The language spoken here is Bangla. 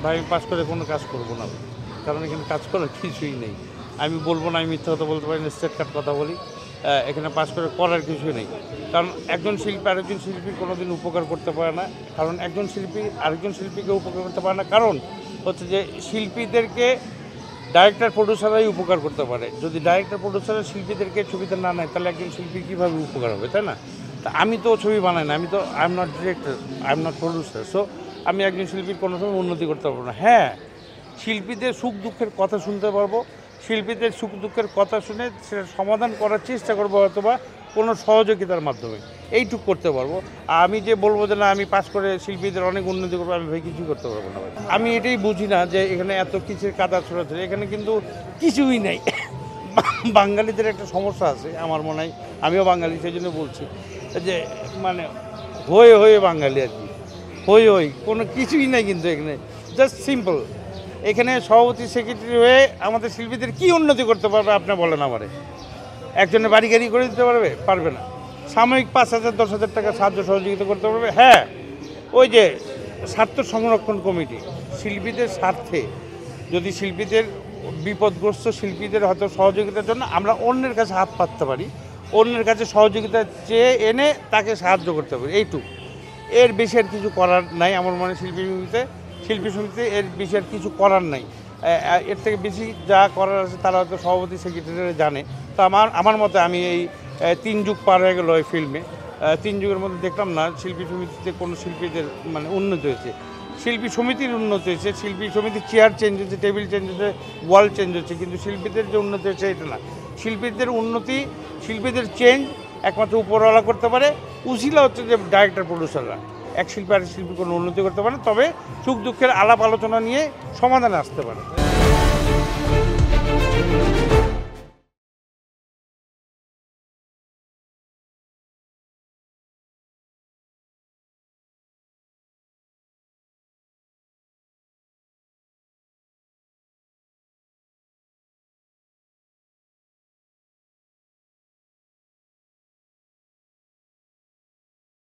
ভাই আমি পাস করে কোনো কাজ করব না, কারণ এখানে কাজ করার কিছুই নেই। আমি বলবো না, আমি মিথ্যা কথা বলতে পারি না, স্ট্রেট কাট কথা বলি। এখানে পাস করে করার কিছুই নেই, কারণ একজন শিল্পী আরেকজন শিল্পীর কোনো দিন উপকার করতে পারে না, কারণ একজন শিল্পী আরেকজন শিল্পীকে উপকার করতে পারে না, কারণ হচ্ছে যে শিল্পীদেরকে ডাইরেক্টর প্রডিউসাররাই উপকার করতে পারে। যদি ডাইরেক্টর প্রডিউসাররা শিল্পীদেরকে ছবিতে না নেয়, তাহলে একজন শিল্পী কীভাবে উপকার হবে, তাই না? তা আমি তো ছবি বানাই না, আমি তো I am not director, I am not producer. So আমি একজন শিল্পীর কোনো সময় উন্নতি করতে পারবো না। হ্যাঁ, শিল্পীদের সুখ দুঃখের কথা শুনতে পারবো, শিল্পীদের সুখ দুঃখের কথা শুনে সেটা সমাধান করার চেষ্টা করবো, অথবা কোনো সহযোগিতার মাধ্যমে এইটুক করতে পারবো। আমি যে বলবো যে না আমি পাস করে শিল্পীদের অনেক উন্নতি করবো, আমি ভাই কিছুই করতে পারবো না। আমি এটাই বুঝি না যে এখানে এত কিছুর কাদা ছড়াচ্ছে, এখানে কিন্তু কিছুই নেই। বাঙালিদের একটা সমস্যা আছে আমার মনে হয়, আমিও বাঙালি সেই জন্য বলছি যে মানে হয়ে হয়ে বাঙালি আর কি, হই কোনো কিছুই নাই কিন্তু এখানে, জাস্ট সিম্পল। এখানে সভাপতি সেক্রেটারি হয়ে আমাদের শিল্পীদের কি উন্নতি করতে পারবে আপনি বলেন আমারে? একজনের বাড়ি গাড়ি করে দিতে পারবে না। সাময়িক 5,000 10,000 টাকা সাহায্য সহযোগিতা করতে পারবে। হ্যাঁ, ওই যে স্বার্থ সংরক্ষণ কমিটি, শিল্পীদের স্বার্থে যদি শিল্পীদের বিপদগ্রস্ত শিল্পীদের হয়তো সহযোগিতার জন্য আমরা অন্যের কাছে হাত পাততে পারি, অন্যের কাছে সহযোগিতা চেয়ে এনে তাকে সাহায্য করতে পারি, এইটুকু। এর বেশি আর কিছু করার নাই আমার মনে। শিল্পী সমিতিতে এর বেশি আর কিছু করার নাই। এর থেকে বেশি যা করার আছে তারা হয়তো সভাপতি সেক্রেটারি জানে। তো আমার মতে আমি এই 3 যুগ পার হয়ে গেল এই ফিল্মে, 3 যুগের মধ্যে দেখলাম না শিল্পী সমিতিতে কোনো শিল্পীদের মানে উন্নতি হয়েছে। শিল্পী সমিতির উন্নতি হয়েছে, শিল্পী সমিতির চেয়ার চেঞ্জ হচ্ছে, টেবিল চেঞ্জ হচ্ছে, ওয়াল চেঞ্জ হচ্ছে, কিন্তু শিল্পীদের যে উন্নতি হচ্ছে এটা না। শিল্পীদের উন্নতি, শিল্পীদের চেঞ্জ একমাত্র উপরওয়ালা করতে পারে। উশিলা হচ্ছে যে ডাইরেক্টর প্রডিউসাররা। এক শিল্পী আরেক শিল্পী কোনো উন্নতি করতে পারে, তবে সুখ দুঃখের আলাপ আলোচনা নিয়ে সমাধানে আসতে পারে।